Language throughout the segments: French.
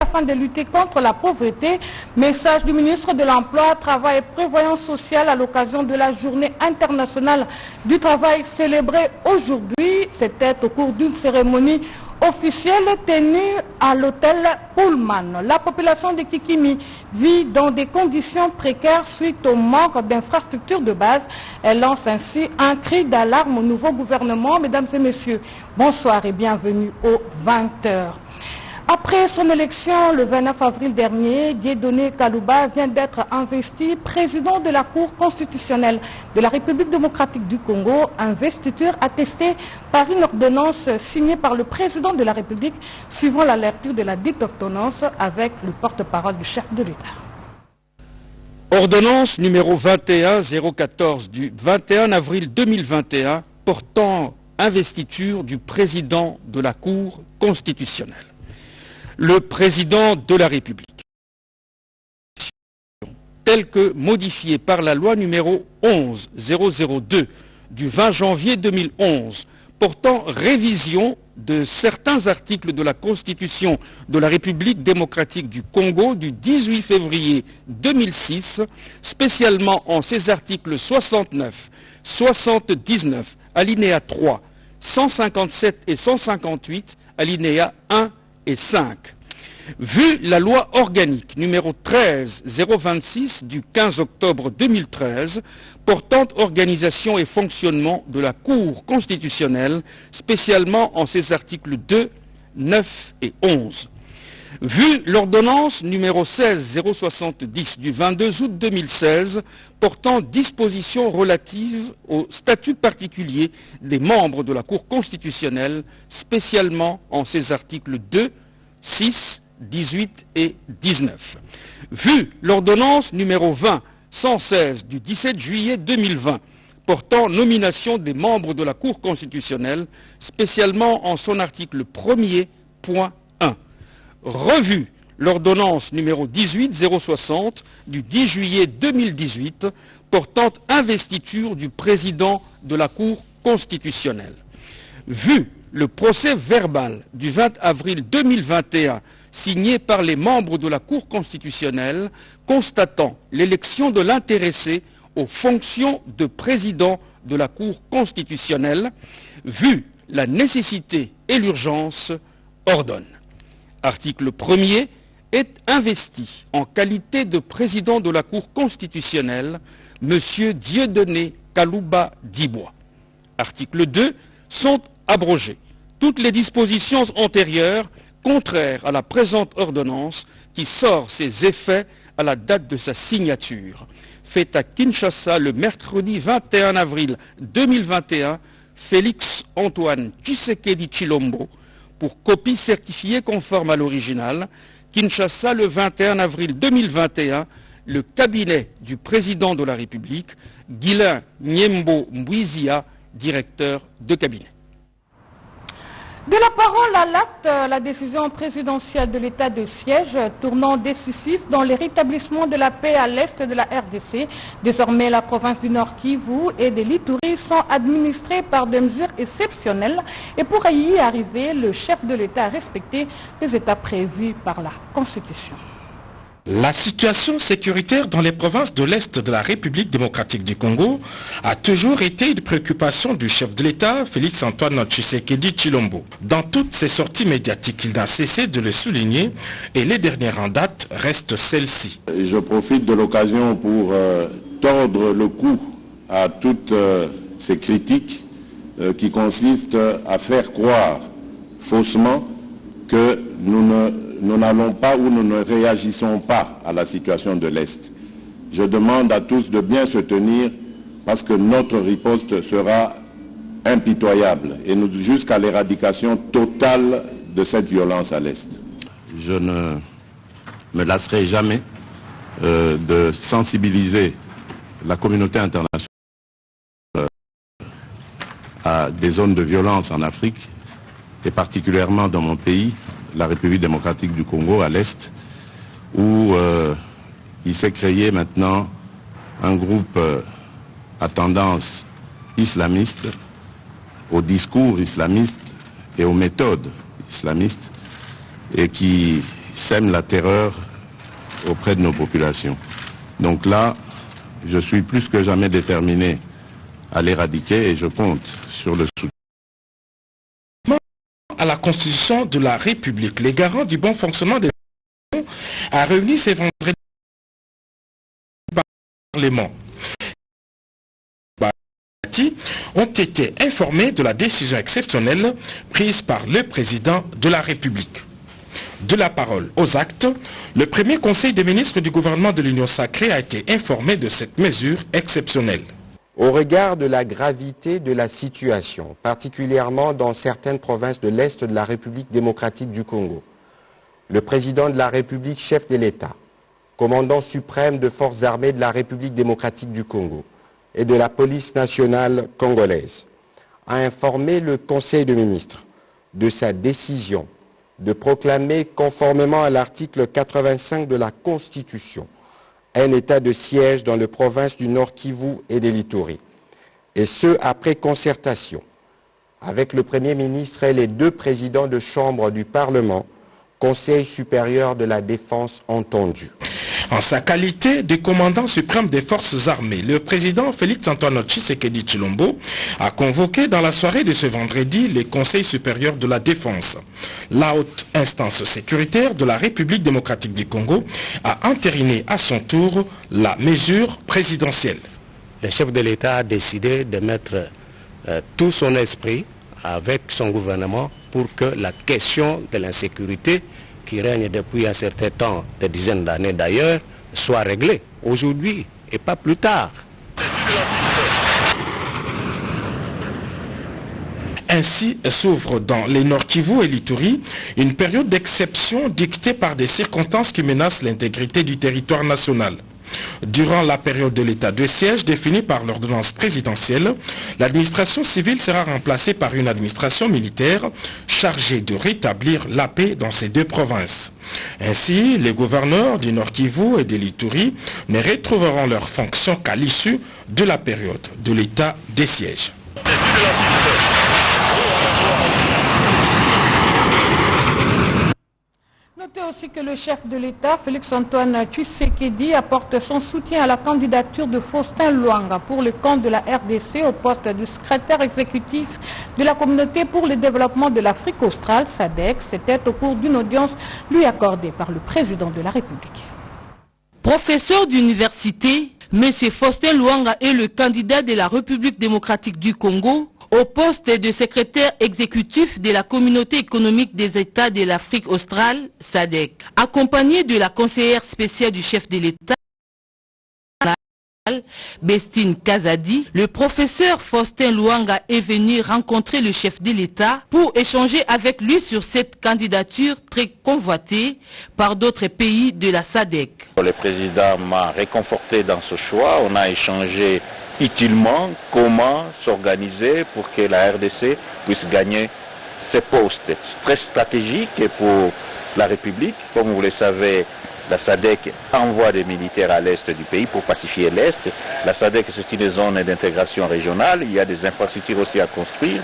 afin de lutter contre la pauvreté. Message du ministre de l'Emploi, Travail et Prévoyance sociale à l'occasion de la Journée internationale du travail célébrée aujourd'hui. C'était au cours d'une cérémonie officielle tenue à l'hôtel Pullman. La population de Kikimi vit dans des conditions précaires suite au manque d'infrastructures de base. Elle lance ainsi un cri d'alarme au nouveau gouvernement. Mesdames et messieurs, bonsoir et bienvenue aux 20h. Après son élection le 29 avril dernier, Dieudonné Kalouba vient d'être investi président de la Cour constitutionnelle de la République démocratique du Congo, investiture attestée par une ordonnance signée par le président de la République suivant la lecture de la dite ordonnance avec le porte-parole du chef de l'État. Ordonnance numéro 21-014 du 21 avril 2021 portant investiture du président de la Cour constitutionnelle. Le président de la République, tel que modifié par la loi numéro 11-002 du 20 janvier 2011, portant révision de certains articles de la Constitution de la République démocratique du Congo du 18 février 2006, spécialement en ses articles 69, 79, alinéa 3, 157 et 158, alinéa 1 et 5. Vu la loi organique numéro 13-026 du 15 octobre 2013 portant organisation et fonctionnement de la Cour constitutionnelle, spécialement en ses articles 2, 9 et 11. Vu l'ordonnance numéro 16-070 du 22 août 2016 portant dispositions relatives au statut particulier des membres de la Cour constitutionnelle, spécialement en ses articles 2, 6, 18 et 19. Vu l'ordonnance numéro 20-116 du 17 juillet 2020 portant nomination des membres de la Cour constitutionnelle, spécialement en son article 1er, point 1. Revu l'ordonnance numéro 18-060 du 10 juillet 2018 portant investiture du président de la Cour constitutionnelle. Vu le procès verbal du 20 avril 2021 signé par les membres de la Cour constitutionnelle constatant l'élection de l'intéressé aux fonctions de président de la Cour constitutionnelle, vu la nécessité et l'urgence, ordonne. Article 1er est investi en qualité de président de la Cour constitutionnelle M. Dieudonné Kalouba Dibois. Article 2 sont abrogées toutes les dispositions antérieures contraires à la présente ordonnance qui sort ses effets à la date de sa signature. Fait à Kinshasa le mercredi 21 avril 2021, Félix Antoine Tshisekedi Tshilombo, pour copie certifiée conforme à l'original. Kinshasa le 21 avril 2021, le cabinet du président de la République, Guilain Nyembo Mbouizia, directeur de cabinet. De la parole à l'acte, la décision présidentielle de l'état de siège, tournant décisif dans les rétablissements de la paix à l'est de la RDC. Désormais, la province du Nord Kivu et de l'Ituri sont administrées par des mesures exceptionnelles. Et pour y arriver, le chef de l'État a respecté les étapes prévues par la Constitution. La situation sécuritaire dans les provinces de l'Est de la République démocratique du Congo a toujours été une préoccupation du chef de l'État, Félix Antoine Tshisekedi Tshilombo. Dans toutes ses sorties médiatiques, il n'a cessé de le souligner et les dernières en date restent celles-ci. Je profite de l'occasion pour tordre le cou à toutes ces critiques qui consistent à faire croire faussement que nous n'allons pas ou nous ne réagissons pas à la situation de l'Est. Je demande à tous de bien se tenir parce que notre riposte sera impitoyable et jusqu'à l'éradication totale de cette violence à l'Est. Je ne me lasserai jamais de sensibiliser la communauté internationale à des zones de violence en Afrique et particulièrement dans mon pays, la République démocratique du Congo à l'Est, où il s'est créé maintenant un groupe à tendance islamiste, au discours islamiste et aux méthodes islamistes, et qui sème la terreur auprès de nos populations. Donc là, je suis plus que jamais déterminé à l'éradiquer et je compte sur le soutien. À la Constitution de la République, les garants du bon fonctionnement des institutions a réuni ces vendredis le Parlement. Ont été informés de la décision exceptionnelle prise par le président de la République. De la parole aux actes, le premier conseil des ministres du gouvernement de l'Union sacrée a été informé de cette mesure exceptionnelle. Au regard de la gravité de la situation, particulièrement dans certaines provinces de l'Est de la République démocratique du Congo, le président de la République, chef de l'État, commandant suprême de forces armées de la République démocratique du Congo et de la police nationale congolaise, a informé le Conseil des ministres de sa décision de proclamer, conformément à l'article 85 de la Constitution, un état de siège dans les provinces du Nord Kivu et de l'Ituri, et ce après concertation avec le Premier ministre et les deux présidents de chambre du Parlement, Conseil supérieur de la défense entendu. En sa qualité de commandant suprême des forces armées, le président Félix-Antoine Tshisekedi Tshilombo a convoqué dans la soirée de ce vendredi le Conseil supérieur de la défense. La haute instance sécuritaire de la République démocratique du Congo a entériné à son tour la mesure présidentielle. Le chef de l'État a décidé de mettre tout son esprit avec son gouvernement pour que la question de l'insécurité qui règne depuis un certain temps, des dizaines d'années d'ailleurs, soit réglée aujourd'hui et pas plus tard. Ainsi s'ouvre dans les Nord Kivu et l'Ituri une période d'exception dictée par des circonstances qui menacent l'intégrité du territoire national. Durant la période de l'état de siège définie par l'ordonnance présidentielle, l'administration civile sera remplacée par une administration militaire chargée de rétablir la paix dans ces deux provinces. Ainsi, les gouverneurs du Nord Kivu et de l'Ituri ne retrouveront leurs fonctions qu'à l'issue de la période de l'état de siège. Notez aussi que le chef de l'État, Félix-Antoine Tshisekedi, apporte son soutien à la candidature de Faustin Luanga pour le compte de la RDC au poste du secrétaire exécutif de la communauté pour le développement de l'Afrique australe, SADC. C'était au cours d'une audience lui accordée par le président de la République. Professeur d'université, M. Faustin Luanga est le candidat de la République démocratique du Congo au poste de secrétaire exécutif de la communauté économique des États de l'Afrique australe, SADC. Accompagné de la conseillère spéciale du chef de l'État, Bestine Kazadi, le professeur Faustin Luanga est venu rencontrer le chef de l'État pour échanger avec lui sur cette candidature très convoitée par d'autres pays de la SADC. Le président m'a réconforté dans ce choix. On a échangé utilement comment s'organiser pour que la RDC puisse gagner ces postes très stratégiques pour la République. Comme vous le savez, la SADC envoie des militaires à l'est du pays pour pacifier l'est. La SADC, c'est une zone d'intégration régionale. Il y a des infrastructures aussi à construire.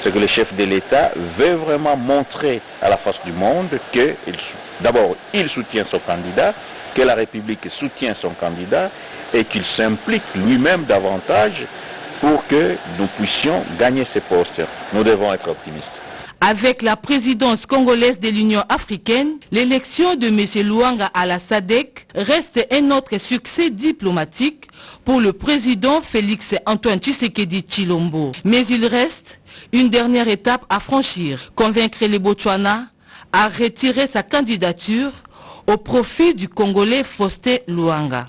Ce que le chef de l'État veut vraiment montrer à la face du monde que, d'abord, il soutient son candidat, que la République soutient son candidat et qu'il s'implique lui-même davantage pour que nous puissions gagner ces postes. Nous devons être optimistes. Avec la présidence congolaise de l'Union africaine, l'élection de M. Luanga à la SADC reste un autre succès diplomatique pour le président Félix-Antoine Tshisekedi Tshilombo. Mais il reste une dernière étape à franchir, convaincre les Botswana à retirer sa candidature au profit du Congolais Faustin Luanga.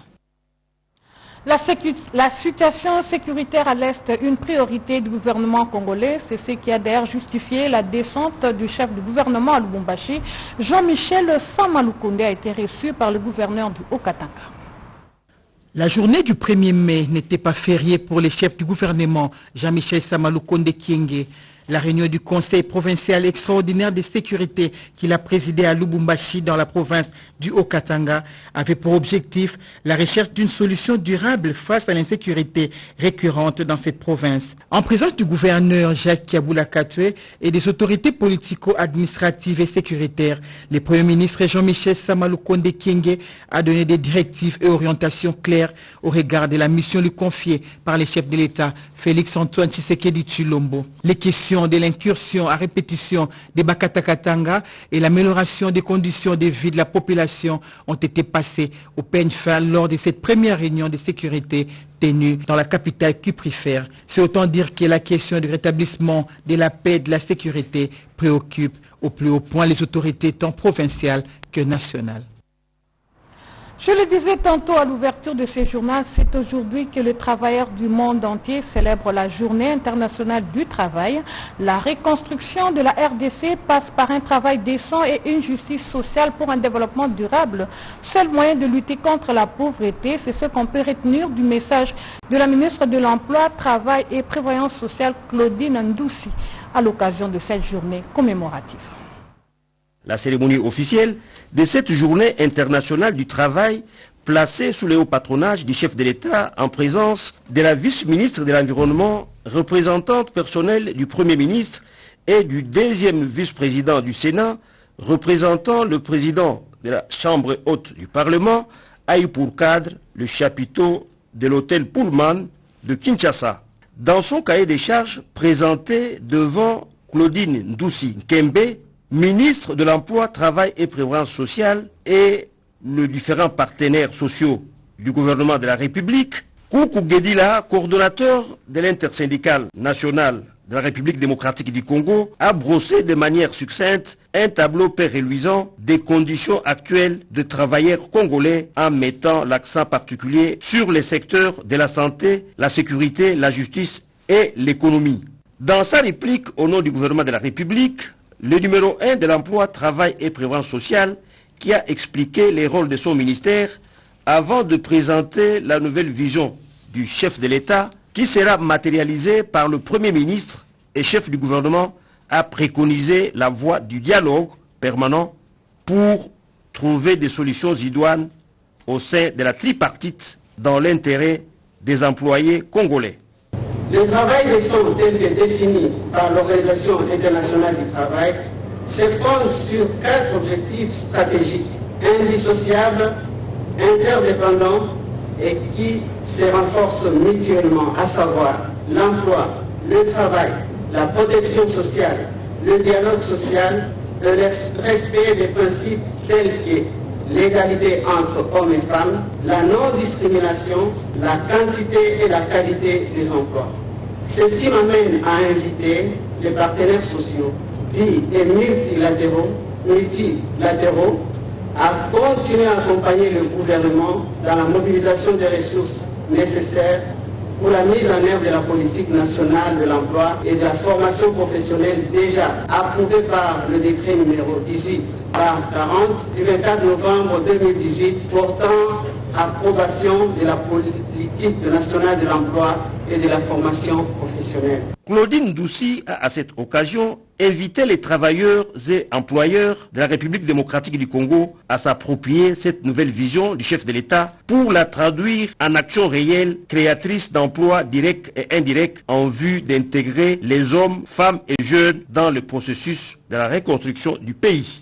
La situation sécuritaire à l'Est, une priorité du gouvernement congolais. C'est ce qui a d'ailleurs justifié la descente du chef du gouvernement à Lubumbashi. Jean-Michel Samalukonde a été reçu par le gouverneur du Haut-Katanga. La journée du 1er mai n'était pas fériée pour les chefs du gouvernement, Jean-Michel Samalukonde Kienge. La réunion du Conseil provincial extraordinaire de sécurité qu'il a présidé à Lubumbashi dans la province du Haut-Katanga avait pour objectif la recherche d'une solution durable face à l'insécurité récurrente dans cette province. En présence du gouverneur Jacques Kiaboula Katwe et des autorités politico-administratives et sécuritaires, le Premier ministre Jean-Michel Samalukonde Kyenge a donné des directives et orientations claires au regard de la mission lui confiée par le chef de l'État, Félix Antoine Tshisekedi Tshilombo. Les questions de l'incursion à répétition des Bakatakatanga et l'amélioration des conditions de vie de la population ont été passées au peigne fin lors de cette première réunion de sécurité tenue dans la capitale cuprifère. C'est autant dire que la question du rétablissement de la paix et de la sécurité préoccupe au plus haut point les autorités tant provinciales que nationales. Je le disais tantôt à l'ouverture de ce journal, c'est aujourd'hui que les travailleurs du monde entier célèbrent la Journée internationale du travail. La reconstruction de la RDC passe par un travail décent et une justice sociale pour un développement durable. Seul moyen de lutter contre la pauvreté, c'est ce qu'on peut retenir du message de la ministre de l'Emploi, Travail et Prévoyance sociale, Claudine Ndoussi, à l'occasion de cette journée commémorative. La cérémonie officielle de cette journée internationale du travail placée sous le haut patronage du chef de l'État en présence de la vice-ministre de l'Environnement, représentante personnelle du Premier ministre et du deuxième vice-président du Sénat, représentant le président de la Chambre haute du Parlement, a eu pour cadre le chapiteau de l'hôtel Pullman de Kinshasa. Dans son cahier des charges présenté devant Claudine Ndoussi Nkembe, ministre de l'Emploi, Travail et Prévoyance sociale et les différents partenaires sociaux du gouvernement de la République, Koukou Guedila, coordonnateur de l'intersyndicale nationale de la République démocratique du Congo, a brossé de manière succincte un tableau peu reluisant des conditions actuelles de travailleurs congolais en mettant l'accent particulier sur les secteurs de la santé, la sécurité, la justice et l'économie. Dans sa réplique au nom du gouvernement de la République, le numéro 1 de l'emploi, travail et prévoyance sociale, qui a expliqué les rôles de son ministère avant de présenter la nouvelle vision du chef de l'État, qui sera matérialisée par le Premier ministre et chef du gouvernement, a préconisé la voie du dialogue permanent pour trouver des solutions idoines au sein de la tripartite dans l'intérêt des employés congolais. Le travail décent tel que défini par l'Organisation internationale du travail se fonde sur 4 objectifs stratégiques, indissociables, interdépendants et qui se renforcent mutuellement, à savoir l'emploi, le travail, la protection sociale, le dialogue social, le respect des principes tels que l'égalité entre hommes et femmes, la non-discrimination, la quantité et la qualité des emplois. Ceci m'amène à inviter les partenaires sociaux, bi et multilatéraux, à continuer à accompagner le gouvernement dans la mobilisation des ressources nécessaires pour la mise en œuvre de la politique nationale de l'emploi et de la formation professionnelle déjà approuvée par le décret numéro 18/40 du 24 novembre 2018 portant approbation de la politique nationale de l'emploi et de la formation professionnelle. Claudine Ndoussi a à cette occasion invité les travailleurs et employeurs de la République démocratique du Congo à s'approprier cette nouvelle vision du chef de l'État pour la traduire en action réelle, créatrice d'emplois directs et indirects en vue d'intégrer les hommes, femmes et jeunes dans le processus de la reconstruction du pays.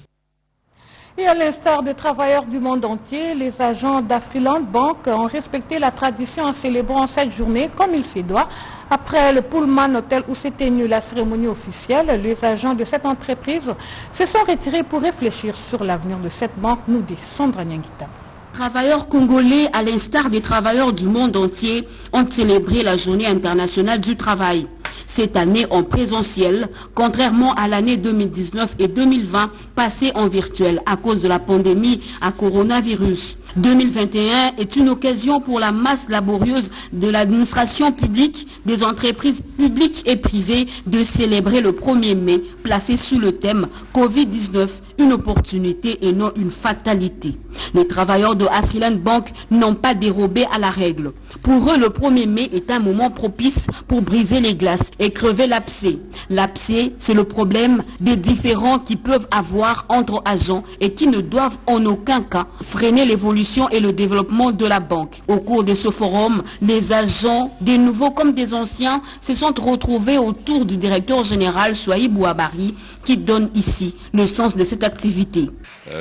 Et à l'instar des travailleurs du monde entier, les agents d'Afriland Bank ont respecté la tradition en célébrant cette journée comme il se doit. Après le Pullman Hotel où s'est tenue la cérémonie officielle, les agents de cette entreprise se sont retirés pour réfléchir sur l'avenir de cette banque, nous dit Sandra Nyangita. Travailleurs congolais, à l'instar des travailleurs du monde entier, ont célébré la journée internationale du travail. Cette année en présentiel, contrairement à l'année 2019 et 2020 passée en virtuel à cause de la pandémie à coronavirus. 2021 est une occasion pour la masse laborieuse de l'administration publique, des entreprises publiques et privées de célébrer le 1er mai, placé sous le thème Covid-19, une opportunité et non une fatalité. Les travailleurs de Afriland Bank n'ont pas dérobé à la règle. Pour eux, le 1er mai est un moment propice pour briser les glaces et crever l'abcès. L'abcès, c'est le problème des différends qui peuvent avoir entre agents et qui ne doivent en aucun cas freiner l'évolution et le développement de la banque. Au cours de ce forum, les agents, des nouveaux comme des anciens, se sont retrouvés autour du directeur général Souaï Bouabari qui donne ici le sens de cette activité.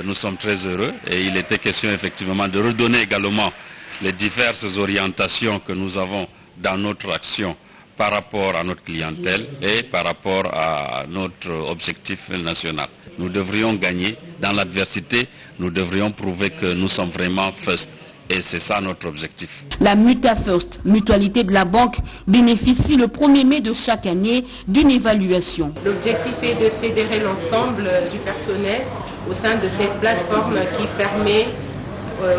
Nous sommes très heureux et il était question effectivement de redonner également les diverses orientations que nous avons dans notre action par rapport à notre clientèle et par rapport à notre objectif national. Nous devrions gagner dans l'adversité, nous devrions prouver que nous sommes vraiment first. Et c'est ça notre objectif. La MutaFirst, mutualité de la banque, bénéficie le 1er mai de chaque année d'une évaluation. L'objectif est de fédérer l'ensemble du personnel au sein de cette plateforme qui permet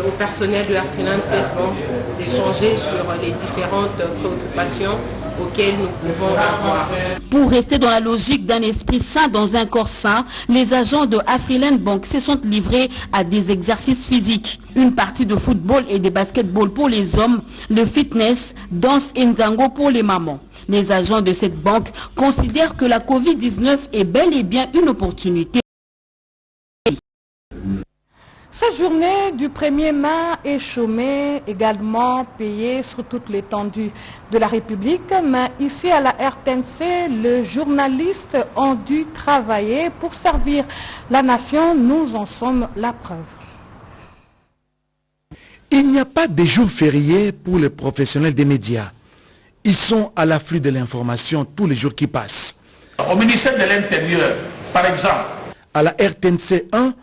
au personnel de la Freeland Facebook d'échanger sur les différentes préoccupations auxquelles nous pouvons avoir. Pour rester dans la logique d'un esprit sain dans un corps sain, les agents de Afriland Bank se sont livrés à des exercices physiques. Une partie de football et de basketball pour les hommes, le fitness, danse et nzango pour les mamans. Les agents de cette banque considèrent que la Covid-19 est bel et bien une opportunité. Cette journée du 1er mai est chômée, également payée sur toute l'étendue de la République. Mais ici à la RTNC, les journalistes ont dû travailler pour servir la nation. Nous en sommes la preuve. Il n'y a pas de jours fériés pour les professionnels des médias. Ils sont à l'afflux de l'information tous les jours qui passent. Au ministère de l'Intérieur, par exemple. À la RTNC 1,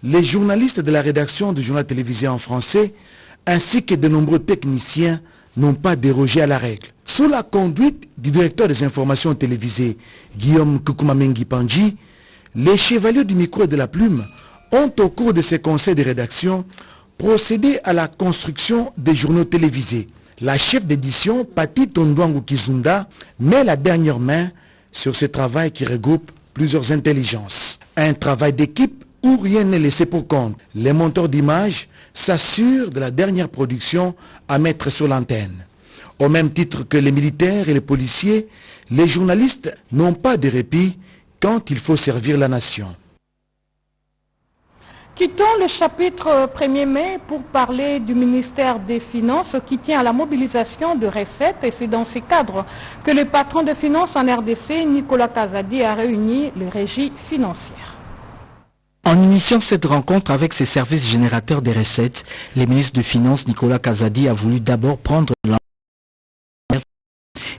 les journalistes de la rédaction du journal télévisé en français, ainsi que de nombreux techniciens, n'ont pas dérogé à la règle. Sous la conduite du directeur des informations télévisées, Guillaume Kukumamengi Pandji, les chevaliers du micro et de la plume ont, au cours de ces conseils de rédaction, procédé à la construction des journaux télévisés. La chef d'édition, Pati Tondouangou Kizunda, met la dernière main sur ce travail qui regroupe plusieurs intelligences. Un travail d'équipe où rien n'est laissé pour compte. Les monteurs d'images s'assurent de la dernière production à mettre sur l'antenne. Au même titre que les militaires et les policiers, les journalistes n'ont pas de répit quand il faut servir la nation. Quittons le chapitre 1er mai pour parler du ministère des Finances qui tient à la mobilisation de recettes. Et c'est dans ce cadre que le patron de finances en RDC, Nicolas Kazadi, a réuni les régies financières. En initiant cette rencontre avec ses services générateurs des recettes, le ministre des Finances Nicolas Kazadi a voulu d'abord prendre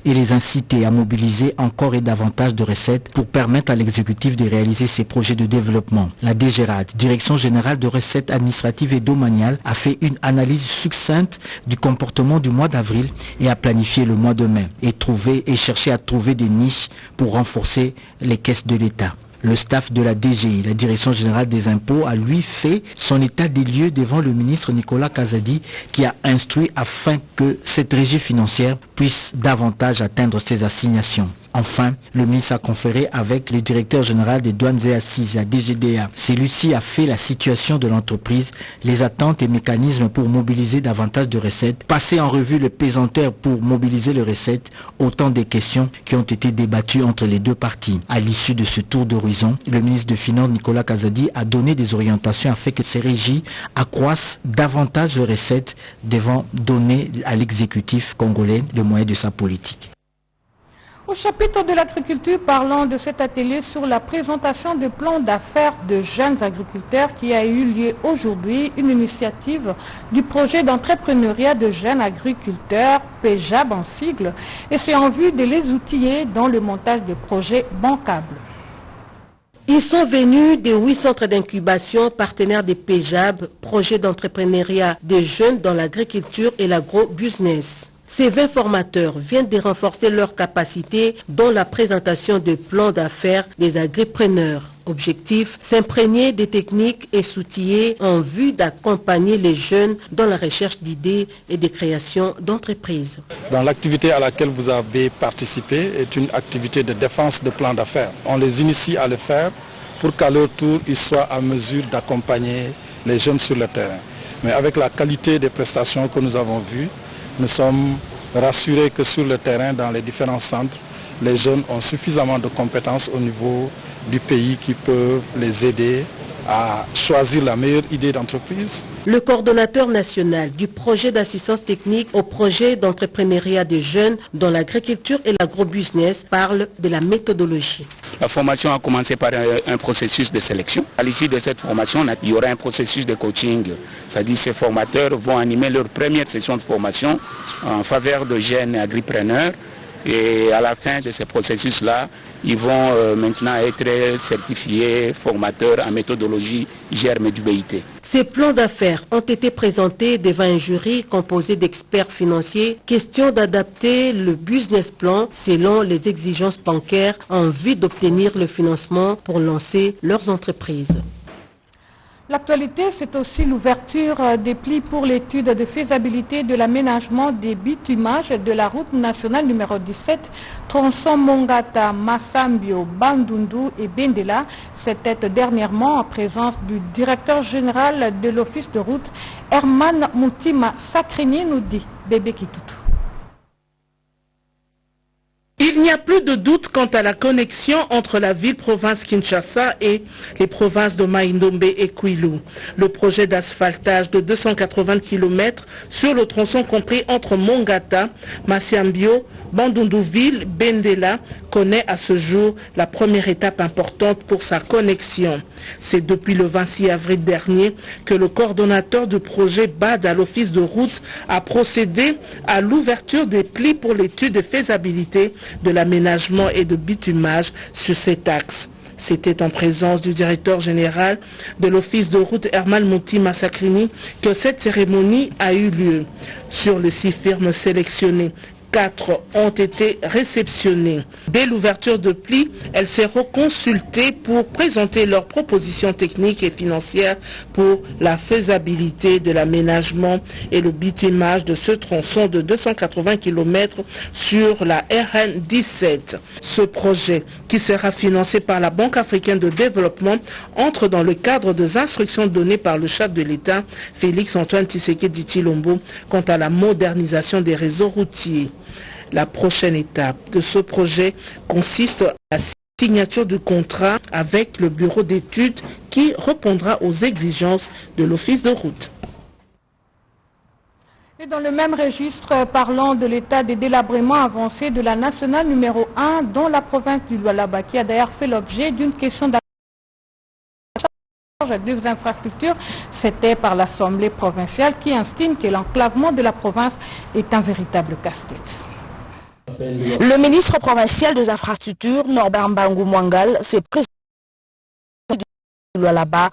et les inciter à mobiliser encore et davantage de recettes pour permettre à l'exécutif de réaliser ses projets de développement. La DGRAD, Direction Générale de Recettes Administratives et Domaniales, a fait une analyse succincte du comportement du mois d'avril et a planifié le mois de mai et cherché à trouver des niches pour renforcer les caisses de l'État. Le staff de la DGI, la Direction Générale des Impôts, a lui fait son état des lieux devant le ministre Nicolas Kazadi qui a instruit afin que cette régie financière puisse davantage atteindre ses assignations. Enfin, le ministre a conféré avec le directeur général des douanes et assises, la DGDA. Celui-ci a fait la situation de l'entreprise, les attentes et mécanismes pour mobiliser davantage de recettes, passer en revue le pesanteur pour mobiliser les recettes, autant des questions qui ont été débattues entre les deux parties. À l'issue de ce tour d'horizon, le ministre des Finances Nicolas Kazadi a donné des orientations afin que ces régies accroissent davantage les recettes devant donner à l'exécutif congolais le moyen de sa politique. Au chapitre de l'agriculture, parlons de cet atelier sur la présentation de plans d'affaires de jeunes agriculteurs qui a eu lieu aujourd'hui, une initiative du projet d'entrepreneuriat de jeunes agriculteurs, PEJAB en sigle, et c'est en vue de les outiller dans le montage de projets bancables. Ils sont venus des 8 centres d'incubation partenaires des PEJAB, projet d'entrepreneuriat des jeunes dans l'agriculture et l'agro-business. Ces 20 formateurs viennent de renforcer leurs capacités dans la présentation de plans d'affaires des agripreneurs. Objectif, s'imprégner des techniques et s'outiller en vue d'accompagner les jeunes dans la recherche d'idées et de création d'entreprises. Dans l'activité à laquelle vous avez participé est une activité de défense de plans d'affaires. On les initie à le faire pour qu'à leur tour, ils soient à mesure d'accompagner les jeunes sur le terrain. Mais avec la qualité des prestations que nous avons vues, nous sommes rassurés que sur le terrain, dans les différents centres, les jeunes ont suffisamment de compétences au niveau du pays qui peuvent les aider à choisir la meilleure idée d'entreprise. Le coordonnateur national du projet d'assistance technique au projet d'entrepreneuriat des jeunes dans l'agriculture et l'agrobusiness parle de la méthodologie. La formation a commencé par un processus de sélection. À l'issue de cette formation, il y aura un processus de coaching. C'est-à-dire que ces formateurs vont animer leur première session de formation en faveur de jeunes agripreneurs. Et à la fin de ce processus-là, ils vont maintenant être certifiés formateurs en méthodologie germe du BIT. Ces plans d'affaires ont été présentés devant un jury composé d'experts financiers. Question d'adapter le business plan selon les exigences bancaires en vue d'obtenir le financement pour lancer leurs entreprises. L'actualité, c'est aussi l'ouverture des plis pour l'étude de faisabilité de l'aménagement des bitumages de la route nationale numéro 17, tronçon Mongata, Massambio, Bandundu et Bendela. C'était dernièrement en présence du directeur général de l'office de route, Herman Moutima Sakrini, nous dit Bébé Kitutu. Il n'y a plus de doute quant à la connexion entre la ville-province Kinshasa et les provinces de Mai-Ndombe et Kwilu. Le projet d'asphaltage de 280 km sur le tronçon compris entre Mongata, Massiambio, Bandundu-Ville, Bendela connaît à ce jour la première étape importante pour sa connexion. C'est depuis le 26 avril dernier que le coordonnateur du projet BAD à l'office de route a procédé à l'ouverture des plis pour l'étude de faisabilité de l'aménagement et de bitumage sur cet axe. C'était en présence du directeur général de l'office de route Herman Moutima Sakrini que cette cérémonie a eu lieu. Sur les 6 firmes sélectionnées, 4 ont été réceptionnées. Dès l'ouverture de plis, elles seront consultées pour présenter leurs propositions techniques et financières pour la faisabilité de l'aménagement et le bitumage de ce tronçon de 280 km sur la RN 17. Ce projet, qui sera financé par la Banque africaine de développement, entre dans le cadre des instructions données par le chef de l'État, Félix Antoine Tshisekedi Tshilombo, quant à la modernisation des réseaux routiers. La prochaine étape de ce projet consiste à la signature du contrat avec le bureau d'études qui répondra aux exigences de l'office de route. Et dans le même registre, parlant de l'état des délabrements avancés de la nationale numéro 1 dans la province du Lualaba, qui a d'ailleurs fait l'objet d'une question des infrastructures, c'était par l'Assemblée provinciale qui estime que l'enclavement de la province est un véritable casse-tête. Le ministre provincial des infrastructures, Norbert Mbangu Mwangal, s'est présenté là-bas.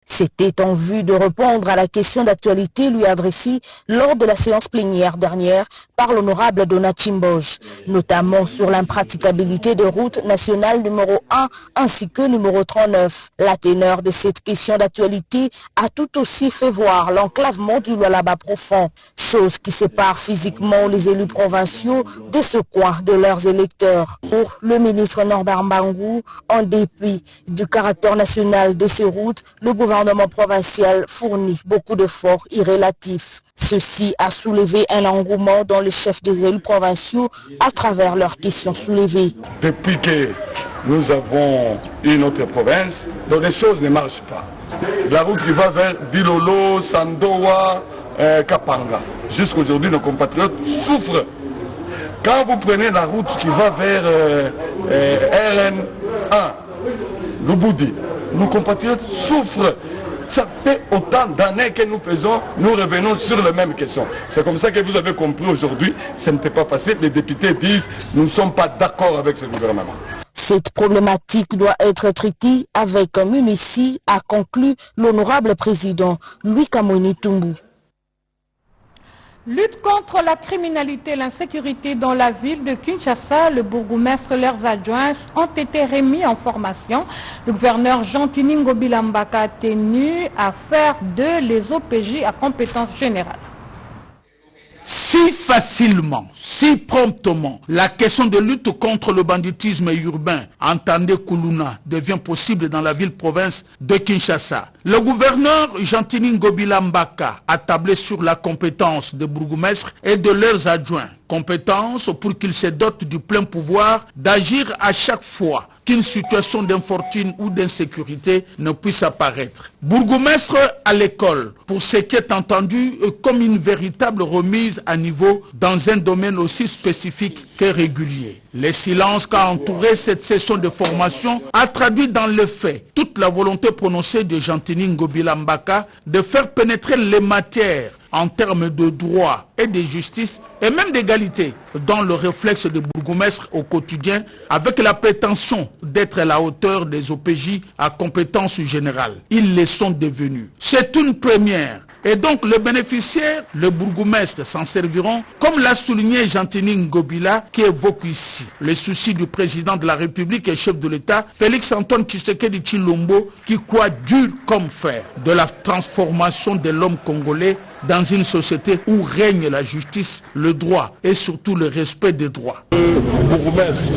C'était en vue de répondre à la question d'actualité lui adressée lors de la séance plénière dernière par l'honorable Dona Chimboj, notamment sur l'impraticabilité de route nationale numéro 1 ainsi que numéro 39. La teneur de cette question d'actualité a tout aussi fait voir l'enclavement du Lualaba profond, chose qui sépare physiquement les élus provinciaux de ce coin de leurs électeurs. Pour le ministre Norbert Mbangu, en dépit du caractère national de ces routes, le gouvernement provincial fournit beaucoup d'efforts irrélatifs. Ceci a soulevé un engouement dans les chefs des élus provinciaux à travers leurs questions soulevées. Depuis que nous avons une autre province, donc les choses ne marchent pas. La route qui va vers Bilolo, Sandoa, Kapanga. Jusqu'aujourd'hui, nos compatriotes souffrent. Quand vous prenez la route qui va vers RN1, Lubudi, nos compatriotes souffrent. Ça fait autant d'années que nous faisons, nous revenons sur les mêmes questions. C'est comme ça que vous avez compris aujourd'hui, ce n'était pas facile. Les députés disent, nous ne sommes pas d'accord avec ce gouvernement. Cette problématique doit être traitée avec minutie, a conclu l'honorable président Louis Kamoni Tumbu. Lutte contre la criminalité et l'insécurité dans la ville de Kinshasa, le bourgmestre et leurs adjoints ont été remis en formation. Le gouverneur Jean-Tiningo Bilambaka a tenu à faire de les OPJ à compétence générale. si facilement, si promptement, la question de lutte contre le banditisme urbain, entendez Kuluna, devient possible dans la ville-province de Kinshasa. Le gouverneur Jantini Ngobila Mbaka a tablé sur la compétence des bourgmestres et de leurs adjoints. Compétence pour qu'ils se dotent du plein pouvoir d'agir à chaque fois qu'une situation d'infortune ou d'insécurité ne puisse apparaître. Bourgmestre à l'école, pour ce qui est entendu comme une véritable remise à niveau dans un domaine aussi spécifique que régulier. Le silence qu'a entouré cette session de formation a traduit dans le fait toute la volonté prononcée de Jantini Ngobila Mbaka de faire pénétrer les matières en termes de droit et de justice et même d'égalité dans le réflexe des bourgmestres au quotidien avec la prétention d'être à la hauteur des OPJ à compétence générale. Ils les sont devenus. C'est une première. Et donc les bénéficiaires, les bourgmestres s'en serviront, comme l'a souligné Jantini Ngobila, qui évoque ici les soucis du président de la République et chef de l'État, Félix Antoine Tshisekedi Tshilombo, qui croit dur comme fer de la transformation de l'homme congolais dans une société où règne la justice, le droit et surtout le respect des droits. Les bourgmestres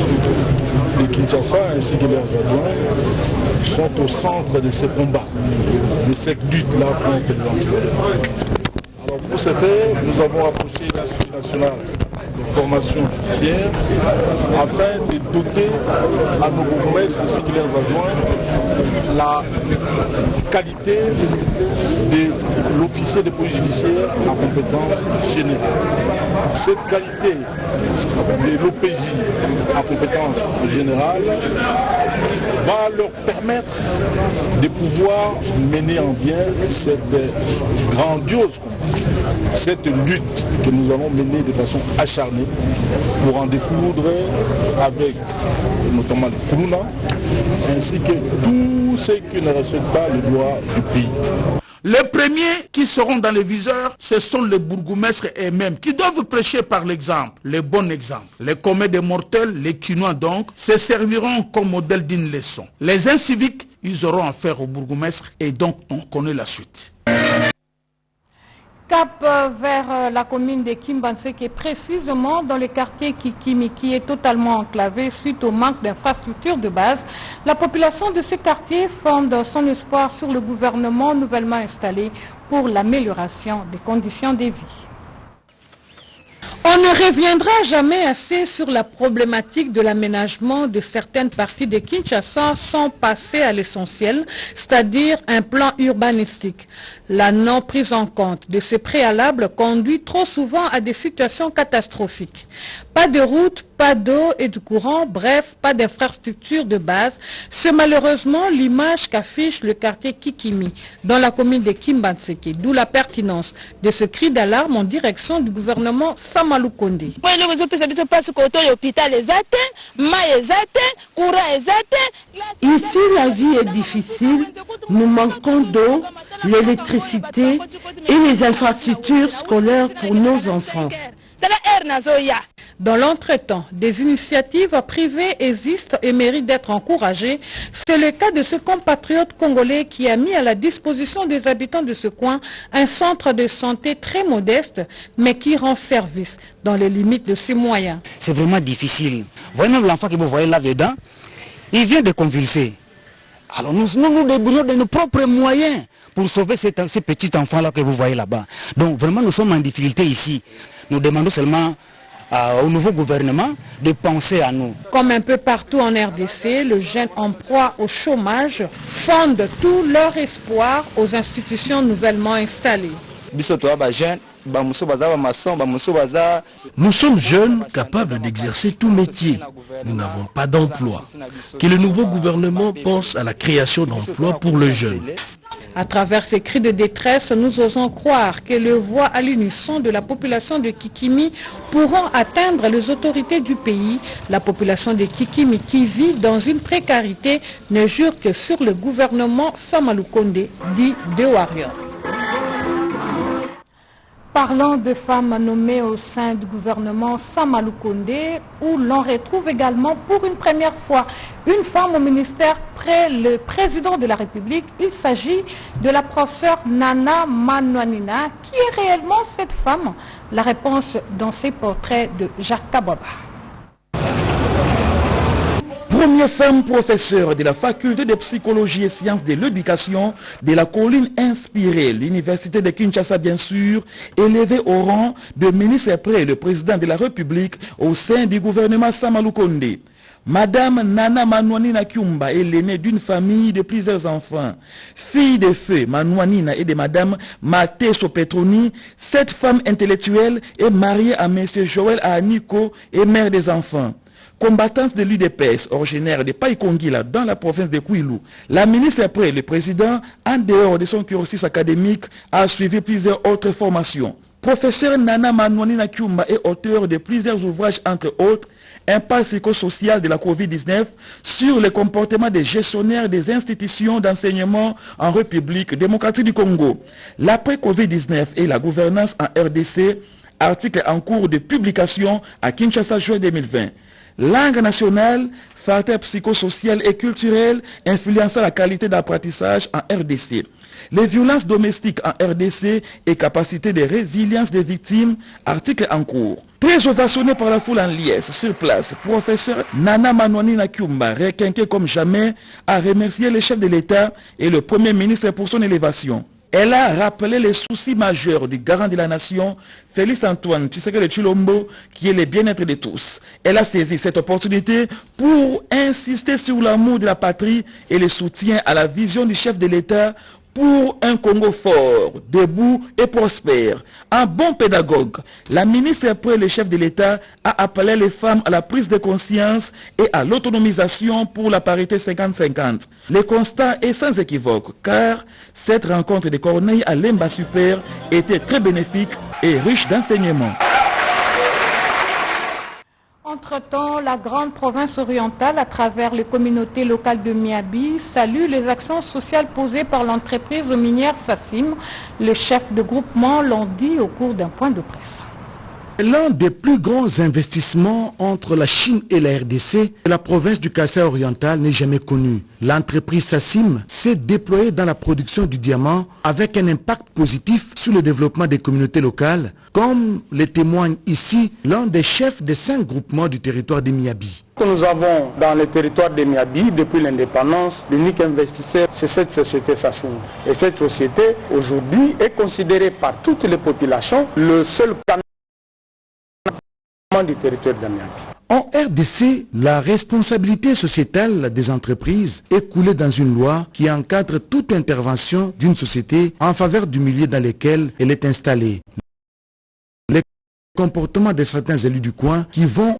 de Kinshasa ainsi que leurs adjoints sont au centre de ce combat, de cette lutte-là contre l'anticorruption. Alors pour ce faire, nous avons approché l'Institut national de formation judiciaire afin de doter à nos bourgmestres ainsi que leurs adjoints la qualité de l'officier de police judiciaire à compétence générale. Cette qualité de l'OPJ à compétence générale va leur permettre de pouvoir mener en bien cette grandiose combat, cette lutte que nous allons mener de façon acharnée pour en découdre avec notamment les Kuluna ainsi que tous ceux qui ne respectent pas le droit du pays. Les premiers qui seront dans les viseurs, ce sont les bourgmestres eux-mêmes, qui doivent prêcher par l'exemple, les bons exemples. Les communs des mortels, les Kinois donc, se serviront comme modèle d'une leçon. Les inciviques, ils auront affaire aux bourgmestres et donc on connaît la suite. Cap vers la commune de Kimbanseke, précisément dans le quartier Kikimi, qui est totalement enclavé suite au manque d'infrastructures de base. La population de ce quartier fonde son espoir sur le gouvernement nouvellement installé pour l'amélioration des conditions de vie. On ne reviendra jamais assez sur la problématique de l'aménagement de certaines parties de Kinshasa sans passer à l'essentiel, c'est-à-dire un plan urbanistique. La non prise en compte de ces préalables conduit trop souvent à des situations catastrophiques. Pas de route, pas d'eau et de courant, bref, pas d'infrastructure de base. C'est malheureusement l'image qu'affiche le quartier Kikimi dans la commune de Kimbanseke, d'où la pertinence de ce cri d'alarme en direction du gouvernement Samalou Kondé. Ici, la vie est difficile. Nous manquons d'eau, l'électricité et les infrastructures scolaires pour nos enfants. Dans l'entretemps, des initiatives privées existent et méritent d'être encouragées. C'est le cas de ce compatriote congolais qui a mis à la disposition des habitants de ce coin un centre de santé très modeste, mais qui rend service dans les limites de ses moyens. C'est vraiment difficile. Vous voyez même l'enfant que vous voyez là-dedans, il vient de convulser. Alors nous débrouillons de nos propres moyens pour sauver ces petits enfants-là que vous voyez là-bas. Donc vraiment nous sommes en difficulté ici. Nous demandons seulement au nouveau gouvernement de penser à nous. Comme un peu partout en RDC, les jeunes en proie au chômage fondent tout leur espoir aux institutions nouvellement installées. Nous sommes jeunes capables d'exercer tout métier. Nous n'avons pas d'emploi. Que le nouveau gouvernement pense à la création d'emplois pour le jeune. À travers ces cris de détresse, nous osons croire que les voix à l'unisson de la population de Kikimi pourront atteindre les autorités du pays. La population de Kikimi qui vit dans une précarité ne jure que sur le gouvernement Samalou Kondé, dit The Warrior. Parlant de femmes nommées au sein du gouvernement Samalou Kondé, où l'on retrouve également pour une première fois une femme au ministère près le président de la République. Il s'agit de la professeure Nana Manouanina. Qui est réellement cette femme? La réponse dans ces portraits de Jacques Kababa. Première femme professeure de la faculté de psychologie et sciences de l'éducation de la colline inspirée, l'université de Kinshasa bien sûr, élevée au rang de ministre près le président de la République au sein du gouvernement Samalou Kondé. Madame Nana Manouanina Kyumba est l'aînée d'une famille de plusieurs enfants. Fille de feu Manouanina et de Madame Mateso Petroni, cette femme intellectuelle est mariée à Monsieur Joël Aniko et mère des enfants. Combattante de l'UDPS, originaire de Païkongila dans la province de Kouilou, la ministre après le président, en dehors de son cursus académique, a suivi plusieurs autres formations. Professeur Nana Manouanina Kyumba est auteur de plusieurs ouvrages, entre autres, Impact psychosocial de la COVID-19 sur le comportement des gestionnaires des institutions d'enseignement en République démocratique du Congo, l'après-COVID-19 et la gouvernance en RDC, article en cours de publication à Kinshasa juin 2020. Langue nationale, facteur psychosocial et culturel influençant la qualité d'apprentissage en RDC. Les violences domestiques en RDC et capacité de résilience des victimes, article en cours. Très ovationné par la foule en liesse sur place, professeur Nana Manouanina Kyumba, requinqué comme jamais, a remercié le chef de l'État et le Premier ministre pour son élévation. Elle a rappelé les soucis majeurs du garant de la nation, Félix Antoine Tshisekedi Tshilombo, qui est le bien-être de tous. Elle a saisi cette opportunité pour insister sur l'amour de la patrie et le soutien à la vision du chef de l'État pour un Congo fort, debout et prospère. Un bon pédagogue, la ministre après le chef de l'État a appelé les femmes à la prise de conscience et à l'autonomisation pour la parité 50-50. Le constat est sans équivoque, car cette rencontre de Corneille à Lemba Super était très bénéfique et riche d'enseignements. Entre-temps, la grande province orientale, à travers les communautés locales de Miabi, salue les actions sociales posées par l'entreprise minière Sassim. Le chef de groupement l'ont dit au cours d'un point de presse. L'un des plus grands investissements entre la Chine et la RDC, la province du Kasaï oriental n'est jamais connue. L'entreprise Sassim s'est déployée dans la production du diamant avec un impact positif sur le développement des communautés locales, comme le témoigne ici l'un des chefs des 5 groupements du territoire de Miabi. Que nous avons dans le territoire de Miabi depuis l'indépendance, l'unique investisseur, c'est cette société Sassim. Et cette société, aujourd'hui, est considérée par toutes les populations le seul canal du territoire de Miabi. En RDC, la responsabilité sociétale des entreprises est coulée dans une loi qui encadre toute intervention d'une société en faveur du milieu dans lequel elle est installée. Les comportements de certains élus du coin qui vont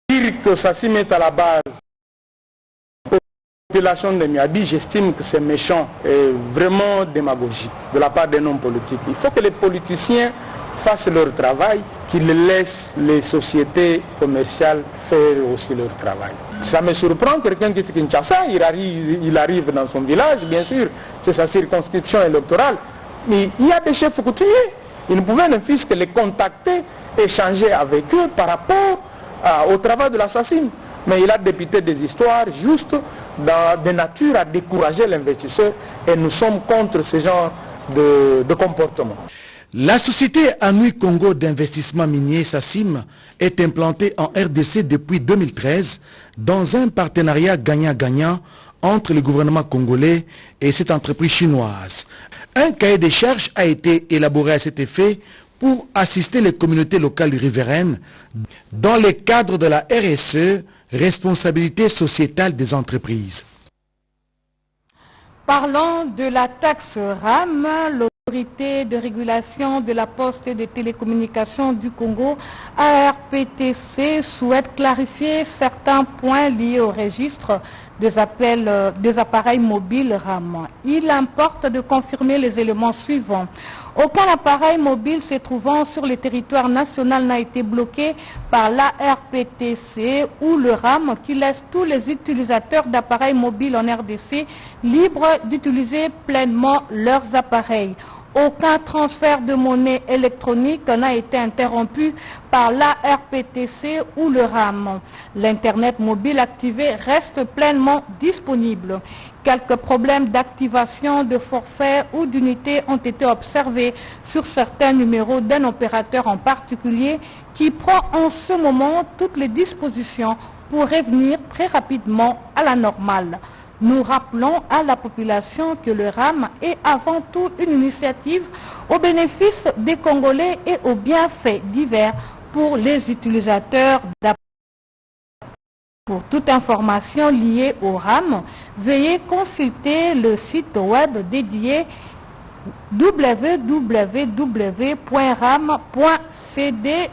dire que Sassim est à la base de la population de Miabi, j'estime que c'est méchant et vraiment démagogique de la part des non politiques. Il faut que les politiciens fassent leur travail, qu'ils laissent les sociétés commerciales faire aussi leur travail. Ça me surprend, quelqu'un qui est Kinshasa, il arrive dans son village, bien sûr, c'est sa circonscription électorale, mais il y a des chefs coutumiers. Il ne pouvait ne fût-ce que les contacter, échanger avec eux par rapport au travail de l'assassin. Mais il a dépité des histoires juste de nature à décourager l'investisseur et nous sommes contre ce genre de comportement. La société Anui Congo d'investissement minier Sassim est implantée en RDC depuis 2013 dans un partenariat gagnant-gagnant entre le gouvernement congolais et cette entreprise chinoise. Un cahier des charges a été élaboré à cet effet pour assister les communautés locales riveraines dans le cadre de la RSE, responsabilité sociétale des entreprises. Parlons de la taxe RAM, l'autorité de régulation de la poste et des télécommunications du Congo, ARPTC, souhaite clarifier certains points liés au registre des appareils mobiles RAM. Il importe de confirmer les éléments suivants. Aucun appareil mobile se trouvant sur le territoire national n'a été bloqué par l'ARPTC ou le RAM qui laisse tous les utilisateurs d'appareils mobiles en RDC libres d'utiliser pleinement leurs appareils. Aucun transfert de monnaie électronique n'a été interrompu par la RPTC ou le RAM. L'Internet mobile activé reste pleinement disponible. Quelques problèmes d'activation de forfait ou d'unité ont été observés sur certains numéros d'un opérateur en particulier qui prend en ce moment toutes les dispositions pour revenir très rapidement à la normale. Nous rappelons à la population que le RAM est avant tout une initiative au bénéfice des Congolais et aux bienfaits divers pour les utilisateurs d'appareils. Pour toute information liée au RAM, veuillez consulter le site web dédié www.ram.cd.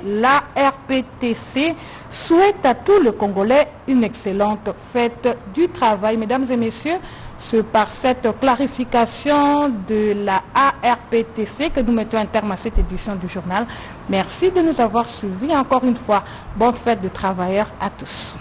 La RPTC souhaite à tous les Congolais une excellente fête du travail. Mesdames et messieurs, c'est par cette clarification de la ARPTC que nous mettons un terme à cette édition du journal. Merci de nous avoir suivis encore une fois. Bonne fête de travailleurs à tous.